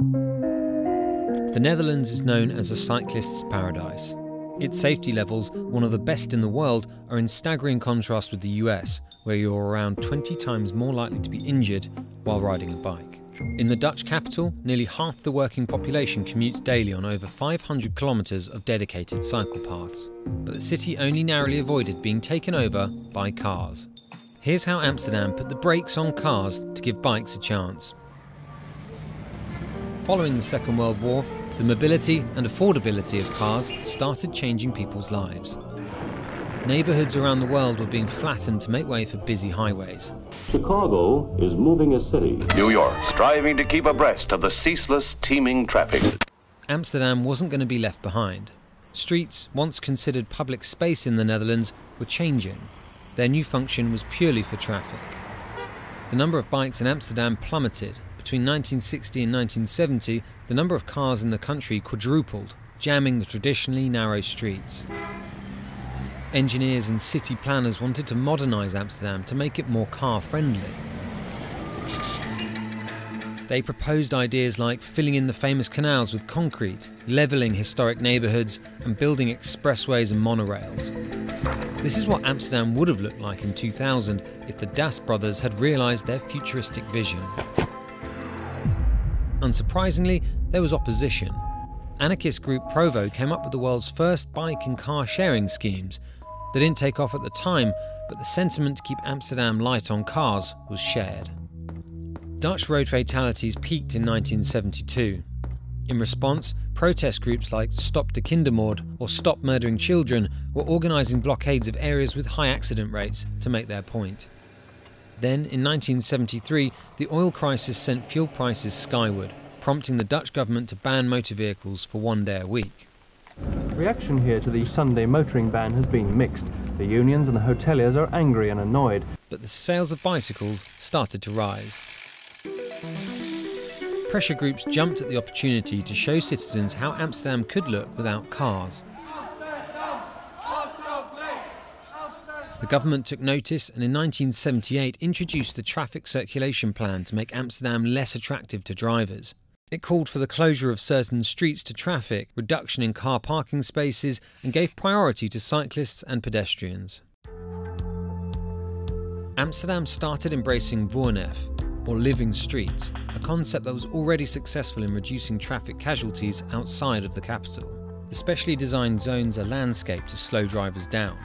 The Netherlands is known as a cyclist's paradise. Its safety levels, one of the best in the world, are in staggering contrast with the US, where you're around 20 times more likely to be injured while riding a bike. In the Dutch capital, nearly half the working population commutes daily on over 500 kilometres of dedicated cycle paths. But the city only narrowly avoided being taken over by cars. Here's how Amsterdam put the brakes on cars to give bikes a chance. Following the Second World War, the mobility and affordability of cars started changing people's lives. Neighbourhoods around the world were being flattened to make way for busy highways. Chicago is moving a city. New York, striving to keep abreast of the ceaseless, teeming traffic. Amsterdam wasn't going to be left behind. Streets, once considered public space in the Netherlands, were changing. Their new function was purely for traffic. The number of bikes in Amsterdam plummeted. Between 1960 and 1970, the number of cars in the country quadrupled, jamming the traditionally narrow streets. Engineers and city planners wanted to modernise Amsterdam to make it more car-friendly. They proposed ideas like filling in the famous canals with concrete, levelling historic neighbourhoods and building expressways and monorails. This is what Amsterdam would have looked like in 2000 if the Das brothers had realised their futuristic vision. Unsurprisingly, there was opposition. Anarchist group Provo came up with the world's first bike and car sharing schemes. They didn't take off at the time, but the sentiment to keep Amsterdam light on cars was shared. Dutch road fatalities peaked in 1972. In response, protest groups like Stop de Kindermoord or Stop Murdering Children were organising blockades of areas with high accident rates to make their point. Then, in 1973, the oil crisis sent fuel prices skyward, prompting the Dutch government to ban motor vehicles for 1 day a week. Reaction here to the Sunday motoring ban has been mixed. The unions and the hoteliers are angry and annoyed. But the sales of bicycles started to rise. Pressure groups jumped at the opportunity to show citizens how Amsterdam could look without cars. The government took notice and in 1978 introduced the Traffic Circulation Plan to make Amsterdam less attractive to drivers. It called for the closure of certain streets to traffic, reduction in car parking spaces, and gave priority to cyclists and pedestrians. Amsterdam started embracing Voornef, or living streets, a concept that was already successful in reducing traffic casualties outside of the capital. The specially designed zones are landscaped to slow drivers down.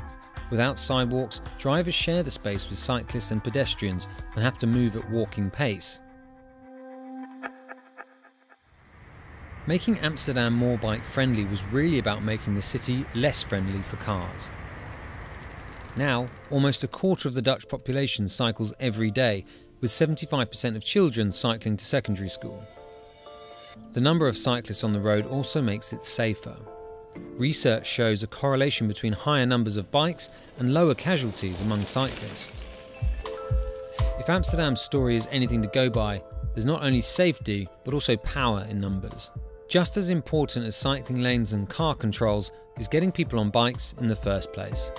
Without sidewalks, drivers share the space with cyclists and pedestrians and have to move at walking pace. Making Amsterdam more bike-friendly was really about making the city less friendly for cars. Now, almost a quarter of the Dutch population cycles every day, with 75% of children cycling to secondary school. The number of cyclists on the road also makes it safer. Research shows a correlation between higher numbers of bikes and lower casualties among cyclists. If Amsterdam's story is anything to go by, there's not only safety, but also power in numbers. Just as important as cycling lanes and car controls is getting people on bikes in the first place.